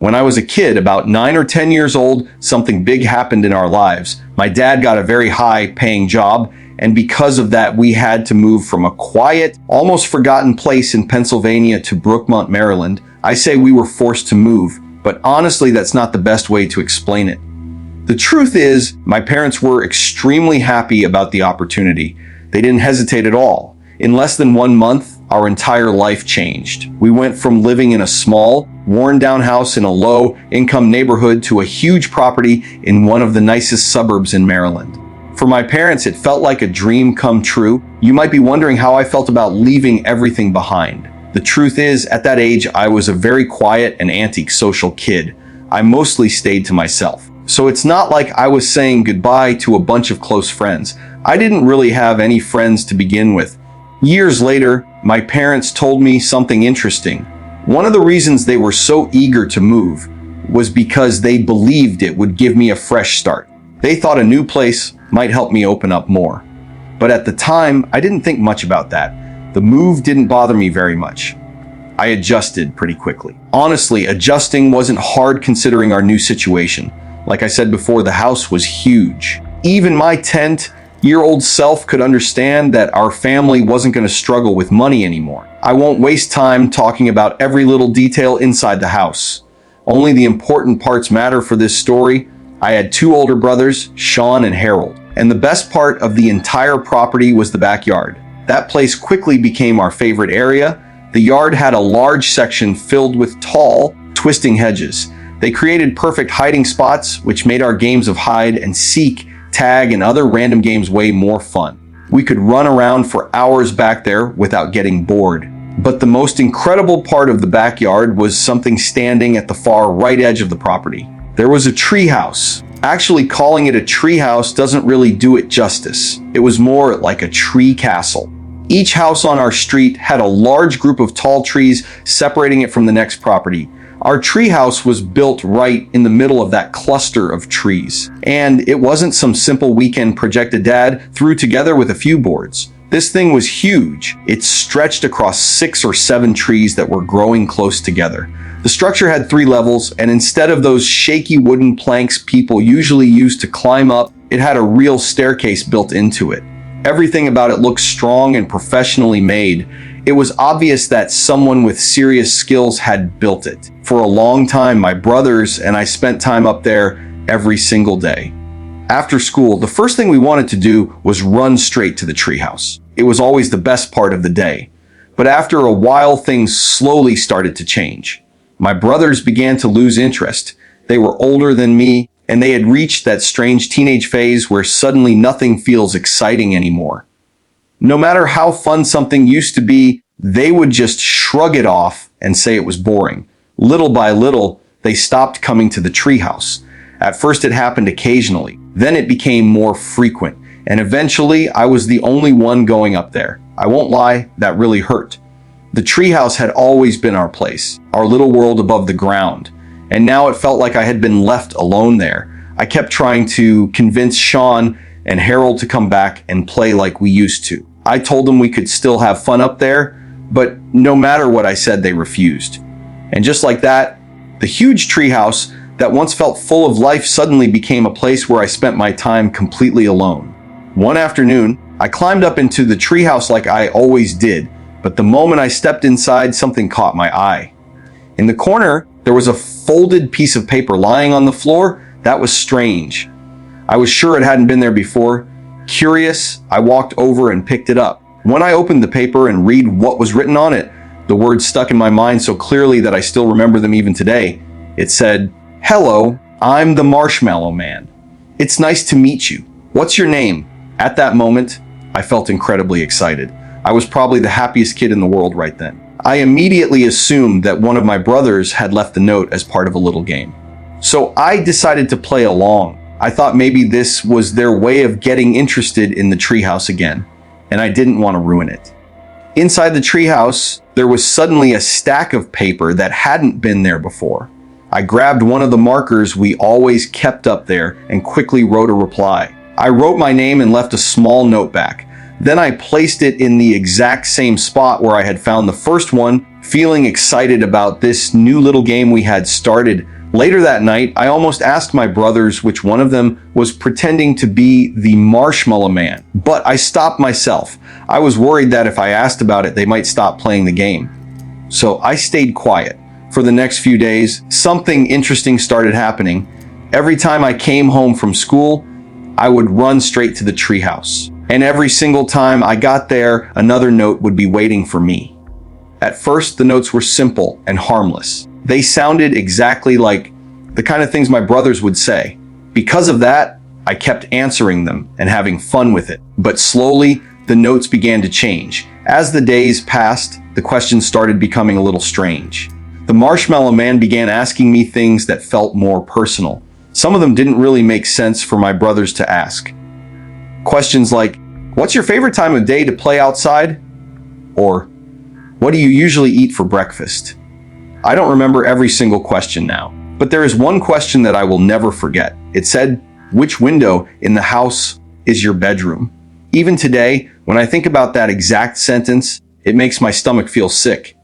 When I was a kid, about 9 or 10 years old, something big happened in our lives. My dad got a very high-paying job, and because of that, we had to move from a quiet, almost forgotten place in Pennsylvania to Brookmont, Maryland. I say we were forced to move, but honestly, that's not the best way to explain it. The truth is, my parents were extremely happy about the opportunity. They didn't hesitate at all. In less than 1 month, our entire life changed. We went from living in a small, worn-down house in a low-income neighborhood to a huge property in one of the nicest suburbs in Maryland. For my parents, it felt like a dream come true. You might be wondering how I felt about leaving everything behind. The truth is, at that age, I was a very quiet and antisocial kid. I mostly stayed to myself. So it's not like I was saying goodbye to a bunch of close friends. I didn't really have any friends to begin with. Years later, my parents told me something interesting. One of the reasons they were so eager to move was because they believed it would give me a fresh start. They thought a new place might help me open up more. But at the time, I didn't think much about that. The move didn't bother me very much. I adjusted pretty quickly. Honestly, adjusting wasn't hard considering our new situation. Like I said before, the house was huge. Even my 10-year-old self could understand that our family wasn't going to struggle with money anymore. I won't waste time talking about every little detail inside the house. Only the important parts matter for this story. I had 2 older brothers, Sean and Harold. And the best part of the entire property was the backyard. That place quickly became our favorite area. The yard had a large section filled with tall, twisting hedges. They created perfect hiding spots, which made our games of hide and seek, tag, and other random games way more fun. We could run around for hours back there without getting bored. But the most incredible part of the backyard was something standing at the far right edge of the property. There was a treehouse. Actually, calling it a treehouse doesn't really do it justice. It was more like a tree castle. Each house on our street had a large group of tall trees separating it from the next property. Our treehouse was built right in the middle of that cluster of trees. And it wasn't some simple weekend project a dad threw together with a few boards. This thing was huge. It stretched across 6 or 7 trees that were growing close together. The structure had 3 levels, and instead of those shaky wooden planks people usually use to climb up, it had a real staircase built into it. Everything about it looked strong and professionally made. It was obvious that someone with serious skills had built it. For a long time, my brothers and I spent time up there every single day. After school, the first thing we wanted to do was run straight to the treehouse. It was always the best part of the day. But after a while, things slowly started to change. My brothers began to lose interest. They were older than me, and they had reached that strange teenage phase where suddenly nothing feels exciting anymore. No matter how fun something used to be, they would just shrug it off and say it was boring. Little by little, they stopped coming to the treehouse. At first it happened occasionally, then it became more frequent, and eventually I was the only one going up there. I won't lie, that really hurt. The treehouse had always been our place, our little world above the ground, and now it felt like I had been left alone there. I kept trying to convince Sean and Harold to come back and play like we used to. I told them we could still have fun up there, but no matter what I said, they refused. And just like that, the huge treehouse that once felt full of life suddenly became a place where I spent my time completely alone. One afternoon, I climbed up into the treehouse like I always did, but the moment I stepped inside, something caught my eye. In the corner, there was a folded piece of paper lying on the floor. That was strange. I was sure it hadn't been there before. Curious, I walked over and picked it up. When I opened the paper and read what was written on it, the words stuck in my mind so clearly that I still remember them even today. It said, "Hello, I'm the Marshmallow Man. It's nice to meet you. What's your name?" At that moment, I felt incredibly excited. I was probably the happiest kid in the world right then. I immediately assumed that one of my brothers had left the note as part of a little game. So I decided to play along. I thought maybe this was their way of getting interested in the treehouse again, and I didn't want to ruin it. Inside the treehouse, there was suddenly a stack of paper that hadn't been there before. I grabbed one of the markers we always kept up there and quickly wrote a reply. I wrote my name and left a small note back. Then I placed it in the exact same spot where I had found the first one feeling excited about this new little game we had started. Later that night, I almost asked my brothers which one of them was pretending to be the Marshmallow Man, but I stopped myself. I was worried that if I asked about it, they might stop playing the game. So I stayed quiet. For the next few days, something interesting started happening. Every time I came home from school, I would run straight to the treehouse. And every single time I got there, another note would be waiting for me. At first, the notes were simple and harmless. They sounded exactly like the kind of things my brothers would say. Because of that, I kept answering them and having fun with it. But slowly, the notes began to change. As the days passed, the questions started becoming a little strange. The Marshmallow Man began asking me things that felt more personal. Some of them didn't really make sense for my brothers to ask. Questions like, "What's your favorite time of day to play outside?" Or, "What do you usually eat for breakfast?" I don't remember every single question now, but there is one question that I will never forget. It said, "Which window in the house is your bedroom?" Even today, when I think about that exact sentence, it makes my stomach feel sick.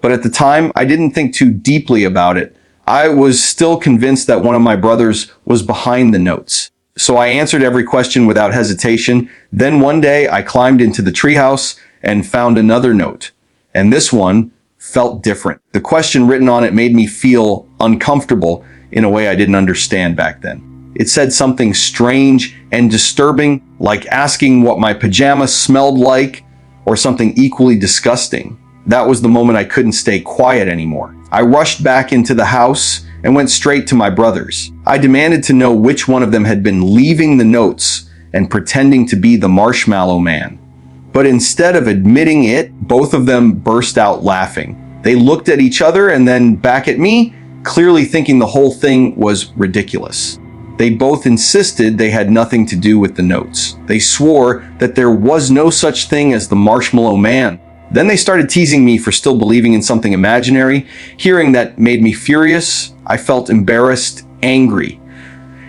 But at the time, I didn't think too deeply about it. I was still convinced that one of my brothers was behind the notes. So I answered every question without hesitation. Then one day I climbed into the treehouse and found another note. And this one felt different. The question written on it made me feel uncomfortable in a way I didn't understand back then. It said something strange and disturbing, like asking what my pajamas smelled like, or something equally disgusting. That was the moment I couldn't stay quiet anymore. I rushed back into the house and went straight to my brothers. I demanded to know which one of them had been leaving the notes and pretending to be the Marshmallow Man. But instead of admitting it, both of them burst out laughing. They looked at each other and then back at me, clearly thinking the whole thing was ridiculous. They both insisted they had nothing to do with the notes. They swore that there was no such thing as the Marshmallow Man. Then they started teasing me for still believing in something imaginary. Hearing that made me furious. I felt embarrassed, angry,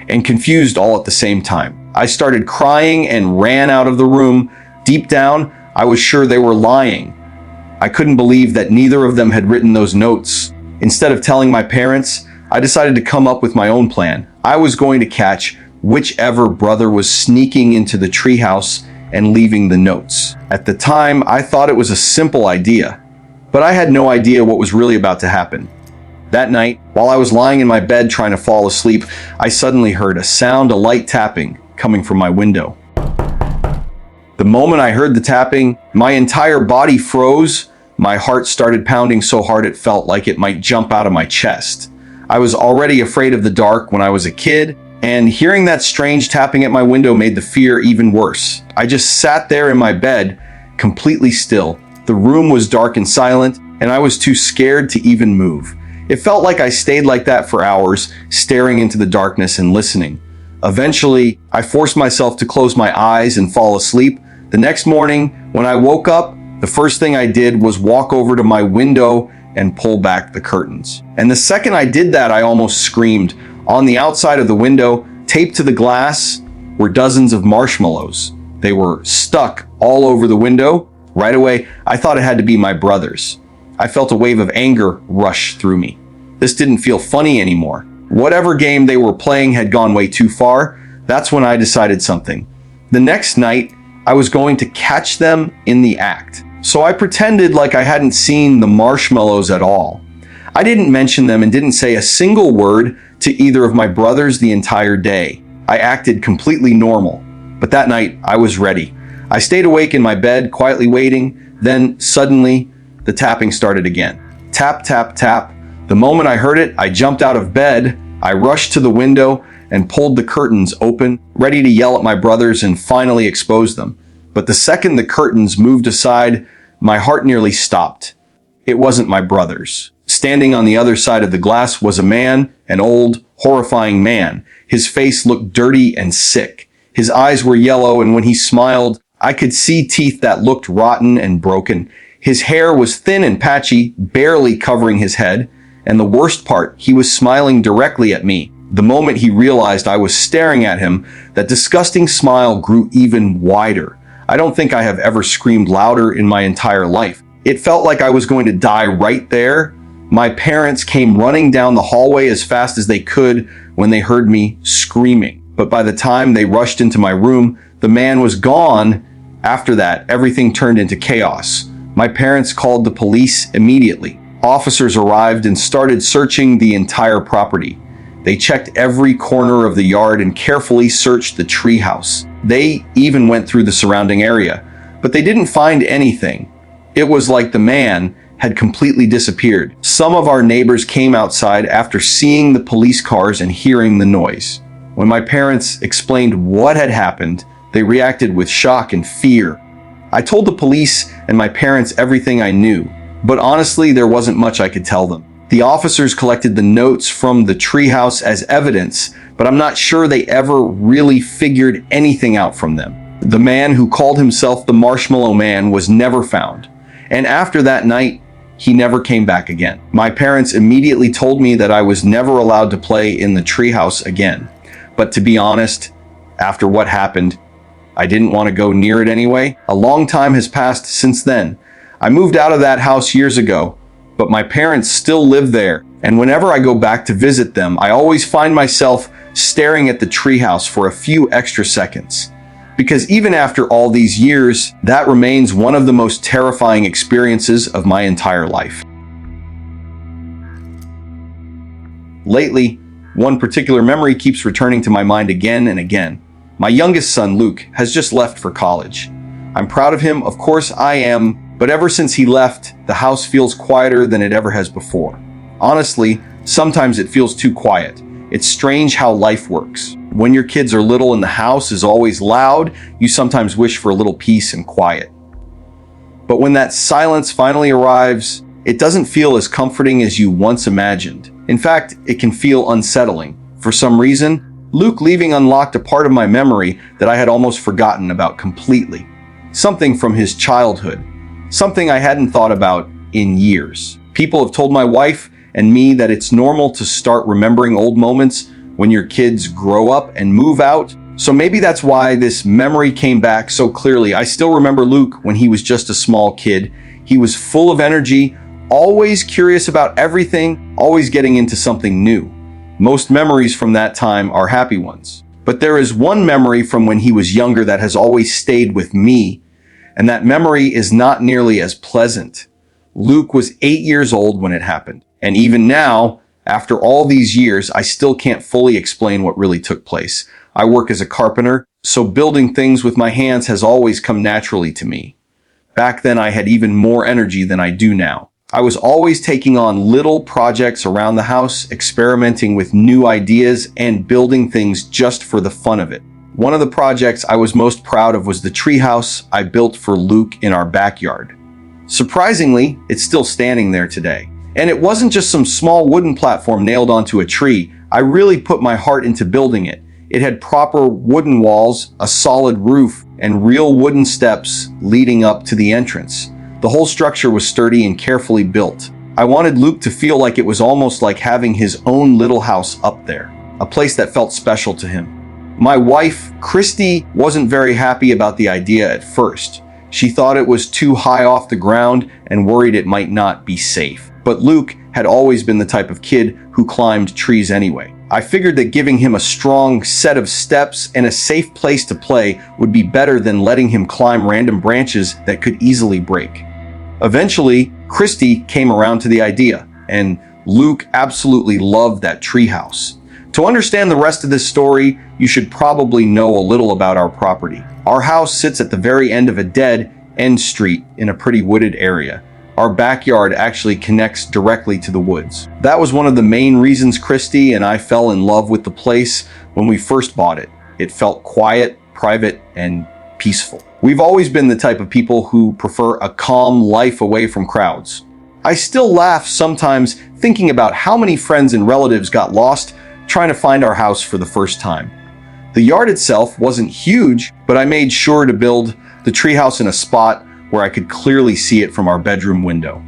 and confused all at the same time. I started crying and ran out of the room. Deep down, I was sure they were lying. I couldn't believe that neither of them had written those notes. Instead of telling my parents, I decided to come up with my own plan. I was going to catch whichever brother was sneaking into the treehouse and leaving the notes. At the time, I thought it was a simple idea, but I had no idea what was really about to happen. That night, while I was lying in my bed trying to fall asleep, I suddenly heard a light tapping coming from my window. The moment I heard the tapping, my entire body froze. My heart started pounding so hard it felt like it might jump out of my chest. I was already afraid of the dark when I was a kid, and hearing that strange tapping at my window made the fear even worse. I just sat there in my bed, completely still. The room was dark and silent, and I was too scared to even move. It felt like I stayed like that for hours, staring into the darkness and listening. Eventually, I forced myself to close my eyes and fall asleep. The next morning, when I woke up, the first thing I did was walk over to my window and pull back the curtains. And the second I did that, I almost screamed. On the outside of the window, taped to the glass, were dozens of marshmallows. They were stuck all over the window. Right away, I thought it had to be my brothers. I felt a wave of anger rush through me. This didn't feel funny anymore. Whatever game they were playing had gone way too far. That's when I decided something. The next night, I was going to catch them in the act. So I pretended like I hadn't seen the marshmallows at all. I didn't mention them and didn't say a single word to either of my brothers the entire day. I acted completely normal. But that night, I was ready. I stayed awake in my bed, quietly waiting. Then, suddenly, the tapping started again. Tap, tap, tap. The moment I heard it, I jumped out of bed. I rushed to the window and pulled the curtains open, ready to yell at my brothers and finally expose them. But the second the curtains moved aside, my heart nearly stopped. It wasn't my brothers. Standing on the other side of the glass was a man, an old, horrifying man. His face looked dirty and sick. His eyes were yellow, and when he smiled, I could see teeth that looked rotten and broken. His hair was thin and patchy, barely covering his head. And the worst part, he was smiling directly at me. The moment he realized I was staring at him, that disgusting smile grew even wider. I don't think I have ever screamed louder in my entire life. It felt like I was going to die right there. My parents came running down the hallway as fast as they could when they heard me screaming. But by the time they rushed into my room, the man was gone. After that, everything turned into chaos. My parents called the police immediately. Officers arrived and started searching the entire property. They checked every corner of the yard and carefully searched the treehouse. They even went through the surrounding area, but they didn't find anything. It was like the man had completely disappeared. Some of our neighbors came outside after seeing the police cars and hearing the noise. When my parents explained what had happened, they reacted with shock and fear. I told the police and my parents everything I knew, but honestly, there wasn't much I could tell them. The officers collected the notes from the treehouse as evidence, but I'm not sure they ever really figured anything out from them. The man who called himself the Marshmallow Man was never found, and after that night, he never came back again. My parents immediately told me that I was never allowed to play in the treehouse again, but to be honest, after what happened, I didn't want to go near it anyway. A long time has passed since then. I moved out of that house years ago, but my parents still live there, and whenever I go back to visit them, I always find myself staring at the treehouse for a few extra seconds. Because even after all these years, that remains one of the most terrifying experiences of my entire life. Lately, one particular memory keeps returning to my mind again and again. My youngest son, Luke, has just left for college. I'm proud of him, of course I am, but ever since he left, the house feels quieter than it ever has before. Honestly, sometimes it feels too quiet. It's strange how life works. When your kids are little and the house is always loud, you sometimes wish for a little peace and quiet. But when that silence finally arrives, it doesn't feel as comforting as you once imagined. In fact, it can feel unsettling. For some reason, Luke leaving unlocked a part of my memory that I had almost forgotten about completely. Something from his childhood. Something I hadn't thought about in years. People have told my wife and me that it's normal to start remembering old moments when your kids grow up and move out. So maybe that's why this memory came back so clearly. I still remember Luke when he was just a small kid. He was full of energy, always curious about everything, always getting into something new. Most memories from that time are happy ones. But there is one memory from when he was younger that has always stayed with me, and that memory is not nearly as pleasant. Luke was 8 years old when it happened, and even now, after all these years, I still can't fully explain what really took place. I work as a carpenter, so building things with my hands has always come naturally to me. Back then, I had even more energy than I do now. I was always taking on little projects around the house, experimenting with new ideas and building things just for the fun of it. One of the projects I was most proud of was the treehouse I built for Luke in our backyard. Surprisingly, it's still standing there today. And it wasn't just some small wooden platform nailed onto a tree. I really put my heart into building it. It had proper wooden walls, a solid roof, and real wooden steps leading up to the entrance. The whole structure was sturdy and carefully built. I wanted Luke to feel like it was almost like having his own little house up there, a place that felt special to him. My wife, Christy, wasn't very happy about the idea at first. She thought it was too high off the ground and worried it might not be safe. But Luke had always been the type of kid who climbed trees anyway. I figured that giving him a strong set of steps and a safe place to play would be better than letting him climb random branches that could easily break. Eventually, Christy came around to the idea, and Luke absolutely loved that treehouse. To understand the rest of this story, you should probably know a little about our property. Our house sits at the very end of a dead end street in a pretty wooded area. Our backyard actually connects directly to the woods. That was one of the main reasons Christy and I fell in love with the place when we first bought it. It felt quiet, private, and peaceful. We've always been the type of people who prefer a calm life away from crowds. I still laugh sometimes thinking about how many friends and relatives got lost trying to find our house for the first time. The yard itself wasn't huge, but I made sure to build the treehouse in a spot where I could clearly see it from our bedroom window.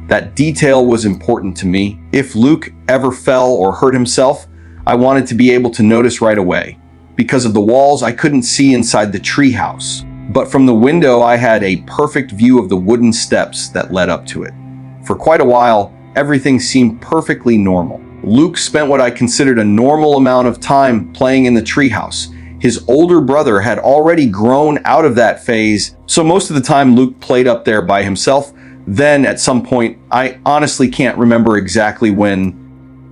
That detail was important to me. If Luke ever fell or hurt himself, I wanted to be able to notice right away. Because of the walls, I couldn't see inside the treehouse. but from the window I had a perfect view of the wooden steps that led up to it. For quite a while, everything seemed perfectly normal. Luke spent what I considered a normal amount of time playing in the treehouse. His older brother had already grown out of that phase, so most of the time Luke played up there by himself. Then at some point, I honestly can't remember exactly when,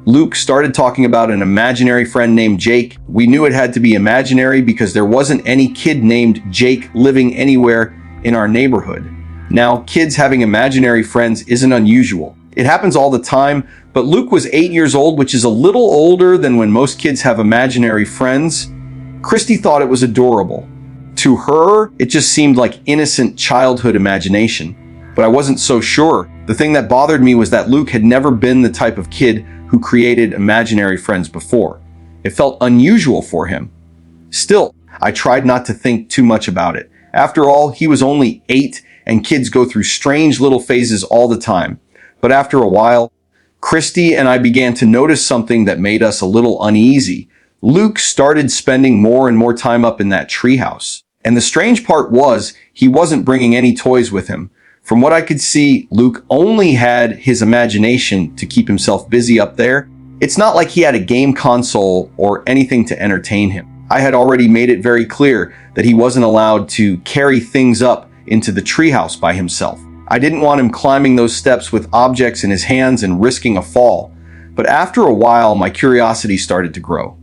Luke started talking about an imaginary friend named Jake. We knew it had to be imaginary because there wasn't any kid named Jake living anywhere in our neighborhood. Now, kids having imaginary friends isn't unusual. It happens all the time, but Luke was 8 years old, which is a little older than when most kids have imaginary friends. Christy thought it was adorable. To her, it just seemed like innocent childhood imagination. But I wasn't so sure. The thing that bothered me was that Luke had never been the type of kid who created imaginary friends before. It felt unusual for him. Still, I tried not to think too much about it. After all, he was only 8, and kids go through strange little phases all the time. But after a while, Christy and I began to notice something that made us a little uneasy. Luke started spending more and more time up in that treehouse. And the strange part was, he wasn't bringing any toys with him. From what I could see, Luke only had his imagination to keep himself busy up there. It's not like he had a game console or anything to entertain him. I had already made it very clear that he wasn't allowed to carry things up into the treehouse by himself. I didn't want him climbing those steps with objects in his hands and risking a fall. But after a while, my curiosity started to grow.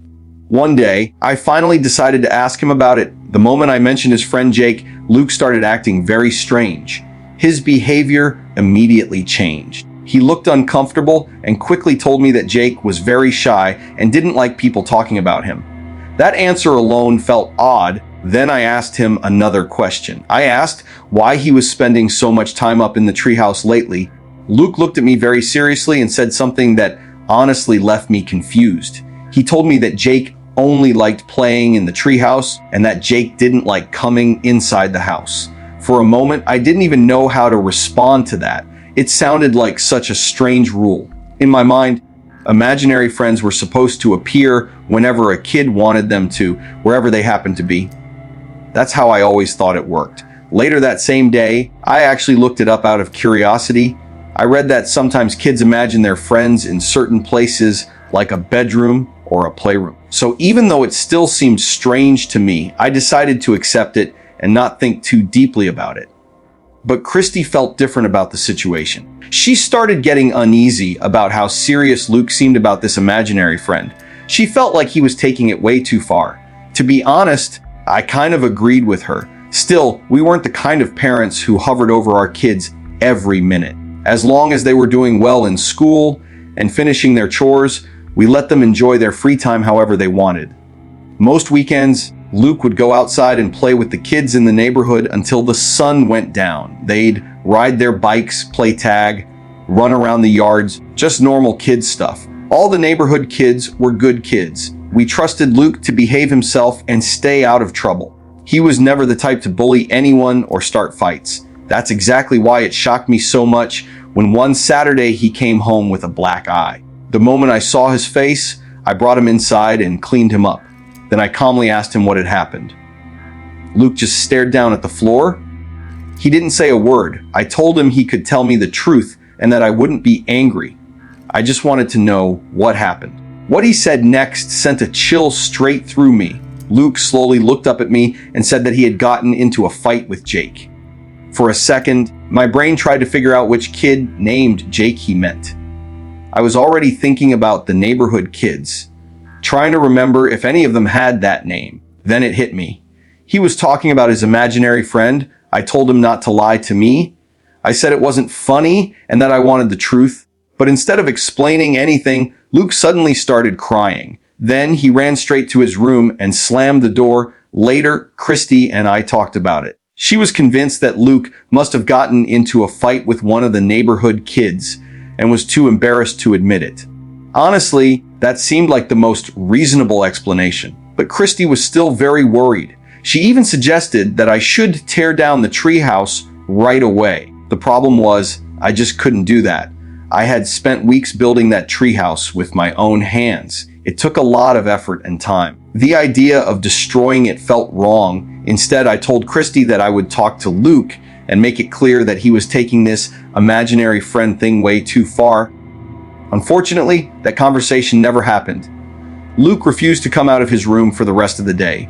One day, I finally decided to ask him about it. The moment I mentioned his friend Jake, Luke started acting very strange. His behavior immediately changed. He looked uncomfortable and quickly told me that Jake was very shy and didn't like people talking about him. That answer alone felt odd. Then I asked him another question. I asked why he was spending so much time up in the treehouse lately. Luke looked at me very seriously and said something that honestly left me confused. He told me that Jake only liked playing in the treehouse and that Jake didn't like coming inside the house. For a moment, I didn't even know how to respond to that. It sounded like such a strange rule. In my mind, imaginary friends were supposed to appear whenever a kid wanted them to, wherever they happened to be. That's how I always thought it worked. Later that same day, I actually looked it up out of curiosity. I read that sometimes kids imagine their friends in certain places, like a bedroom or a playroom. So even though it still seemed strange to me, I decided to accept it and not think too deeply about it. But Christy felt different about the situation. She started getting uneasy about how serious Luke seemed about this imaginary friend. She felt like he was taking it way too far. To be honest, I kind of agreed with her. Still, we weren't the kind of parents who hovered over our kids every minute. As long as they were doing well in school and finishing their chores, we let them enjoy their free time however they wanted. Most weekends, Luke would go outside and play with the kids in the neighborhood until the sun went down. They'd ride their bikes, play tag, run around the yards, just normal kid stuff. All the neighborhood kids were good kids. We trusted Luke to behave himself and stay out of trouble. He was never the type to bully anyone or start fights. That's exactly why it shocked me so much when one Saturday he came home with a black eye. The moment I saw his face, I brought him inside and cleaned him up. Then I calmly asked him what had happened. Luke just stared down at the floor. He didn't say a word. I told him he could tell me the truth and that I wouldn't be angry. I just wanted to know what happened. What he said next sent a chill straight through me. Luke slowly looked up at me and said that he had gotten into a fight with Jake. For a second, my brain tried to figure out which kid named Jake he meant. I was already thinking about the neighborhood kids, trying to remember if any of them had that name. Then it hit me. He was talking about his imaginary friend. I told him not to lie to me. I said it wasn't funny and that I wanted the truth. But instead of explaining anything, Luke suddenly started crying. Then he ran straight to his room and slammed the door. Later, Christy and I talked about it. She was convinced that Luke must have gotten into a fight with one of the neighborhood kids and was too embarrassed to admit it. Honestly, that seemed like the most reasonable explanation. But Christy was still very worried. She even suggested that I should tear down the treehouse right away. The problem was, I just couldn't do that. I had spent weeks building that treehouse with my own hands. It took a lot of effort and time. The idea of destroying it felt wrong, Instead, I told Christy that I would talk to Luke and make it clear that he was taking this imaginary friend thing way too far. Unfortunately, that conversation never happened. Luke refused to come out of his room for the rest of the day.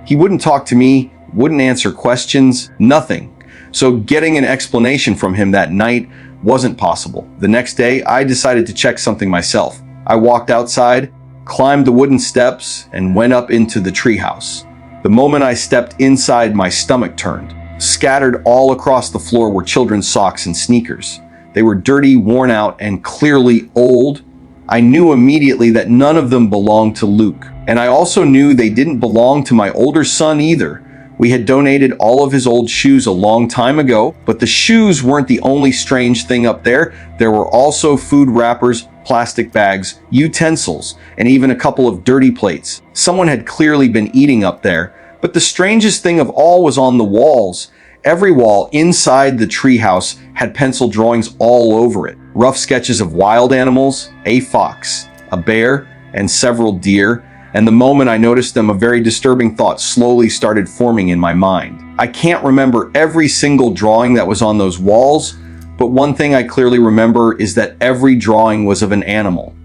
He wouldn't talk to me, wouldn't answer questions, nothing. So getting an explanation from him that night wasn't possible. The next day, I decided to check something myself. I walked outside, climbed the wooden steps, and went up into the treehouse. The moment I stepped inside, my stomach turned. Scattered all across the floor were children's socks and sneakers. They were dirty, worn out, and clearly old. I knew immediately that none of them belonged to Luke. And I also knew they didn't belong to my older son either. We had donated all of his old shoes a long time ago, but the shoes weren't the only strange thing up there. There were also food wrappers, plastic bags, utensils, and even a couple of dirty plates. Someone had clearly been eating up there. But the strangest thing of all was on the walls. Every wall inside the treehouse had pencil drawings all over it. Rough sketches of wild animals, a fox, a bear, and several deer. And the moment I noticed them, a very disturbing thought slowly started forming in my mind. I can't remember every single drawing that was on those walls, but one thing I clearly remember is that every drawing was of an animal.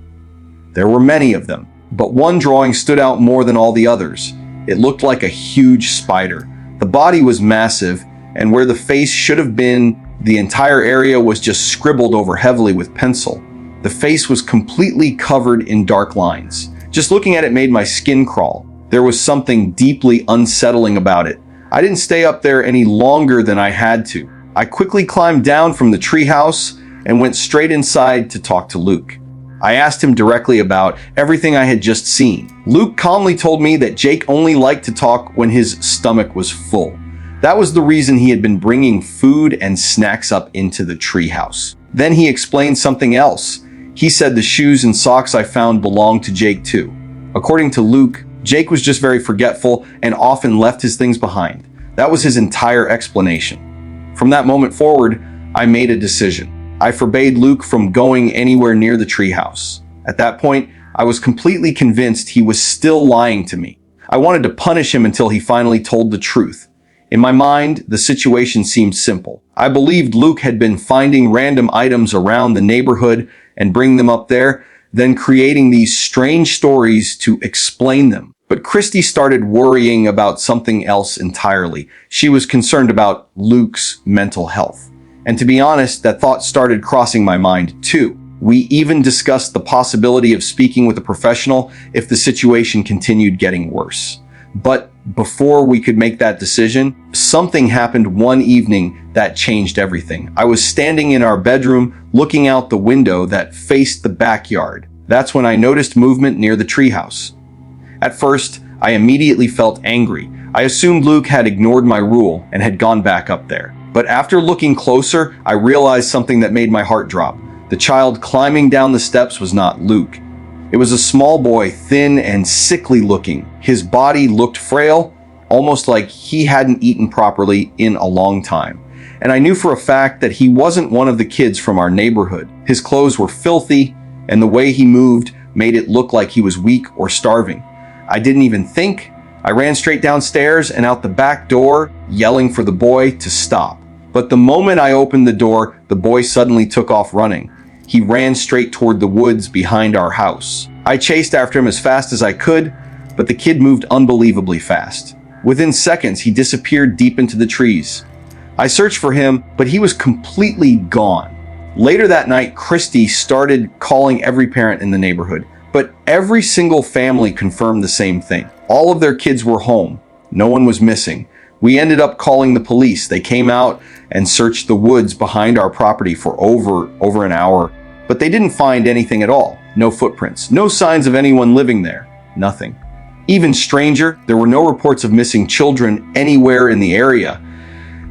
There were many of them, but one drawing stood out more than all the others. It looked like a huge spider. The body was massive, and where the face should have been, the entire area was just scribbled over heavily with pencil. The face was completely covered in dark lines. Just looking at it made my skin crawl. There was something deeply unsettling about it. I didn't stay up there any longer than I had to. I quickly climbed down from the treehouse and went straight inside to talk to Luke. I asked him directly about everything I had just seen. Luke calmly told me that Jake only liked to talk when his stomach was full. That was the reason he had been bringing food and snacks up into the treehouse. Then he explained something else. He said the shoes and socks I found belonged to Jake too. According to Luke, Jake was just very forgetful and often left his things behind. That was his entire explanation. From that moment forward, I made a decision. I forbade Luke from going anywhere near the treehouse. At that point, I was completely convinced he was still lying to me. I wanted to punish him until he finally told the truth. In my mind, the situation seemed simple. I believed Luke had been finding random items around the neighborhood and bringing them up there, then creating these strange stories to explain them. But Christy started worrying about something else entirely. She was concerned about Luke's mental health. And to be honest, that thought started crossing my mind too. We even discussed the possibility of speaking with a professional if the situation continued getting worse. But before we could make that decision, something happened one evening that changed everything. I was standing in our bedroom looking out the window that faced the backyard. That's when I noticed movement near the treehouse. At first, I immediately felt angry. I assumed Luke had ignored my rule and had gone back up there. But after looking closer, I realized something that made my heart drop. The child climbing down the steps was not Luke. It was a small boy, thin and sickly looking. His body looked frail, almost like he hadn't eaten properly in a long time. And I knew for a fact that he wasn't one of the kids from our neighborhood. His clothes were filthy, and the way he moved made it look like he was weak or starving. I didn't even think. I ran straight downstairs and out the back door, yelling for the boy to stop. But the moment I opened the door, the boy suddenly took off running. He ran straight toward the woods behind our house. I chased after him as fast as I could, but the kid moved unbelievably fast. Within seconds, he disappeared deep into the trees. I searched for him, but he was completely gone. Later that night, Christy started calling every parent in the neighborhood, but every single family confirmed the same thing. All of their kids were home. No one was missing. We ended up calling the police. They came out and searched the woods behind our property for over an hour, but they didn't find anything at all. No footprints, no signs of anyone living there, nothing. Even stranger, there were no reports of missing children anywhere in the area.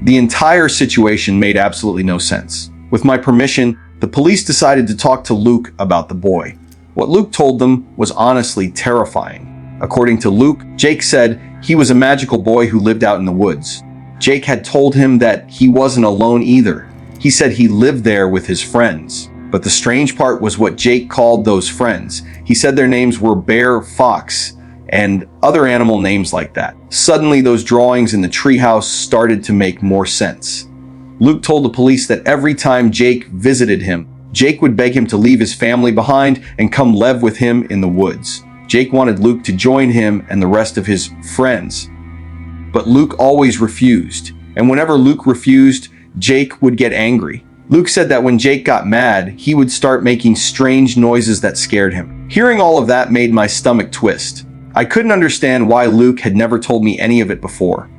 The entire situation made absolutely no sense. With my permission, the police decided to talk to Luke about the boy. What Luke told them was honestly terrifying. According to Luke, Jake said he was a magical boy who lived out in the woods. Jake had told him that he wasn't alone either. He said he lived there with his friends. But the strange part was what Jake called those friends. He said their names were Bear, Fox, and other animal names like that. Suddenly, those drawings in the treehouse started to make more sense. Luke told the police that every time Jake visited him, Jake would beg him to leave his family behind and come live with him in the woods. Jake wanted Luke to join him and the rest of his friends. But Luke always refused, and whenever Luke refused, Jake would get angry. Luke said that when Jake got mad, he would start making strange noises that scared him. Hearing all of that made my stomach twist. I couldn't understand why Luke had never told me any of it before.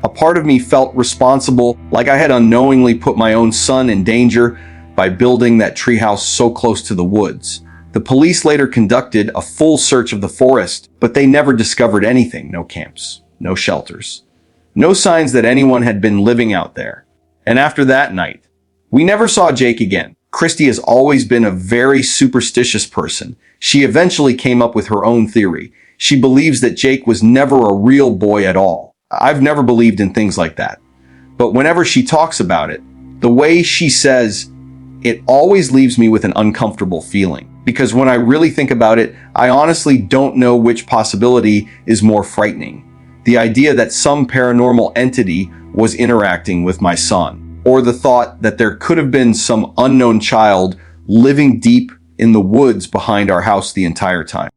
A part of me felt responsible, like I had unknowingly put my own son in danger by building that treehouse so close to the woods. The police later conducted a full search of the forest, but they never discovered anything. No camps, no shelters, no signs that anyone had been living out there. And after that night, we never saw Jake again. Christy has always been a very superstitious person. She eventually came up with her own theory. She believes that Jake was never a real boy at all. I've never believed in things like that. But whenever she talks about it, the way she says, it always leaves me with an uncomfortable feeling. Because when I really think about it, I honestly don't know which possibility is more frightening. The idea that some paranormal entity was interacting with my son, or the thought that there could have been some unknown child living deep in the woods behind our house the entire time.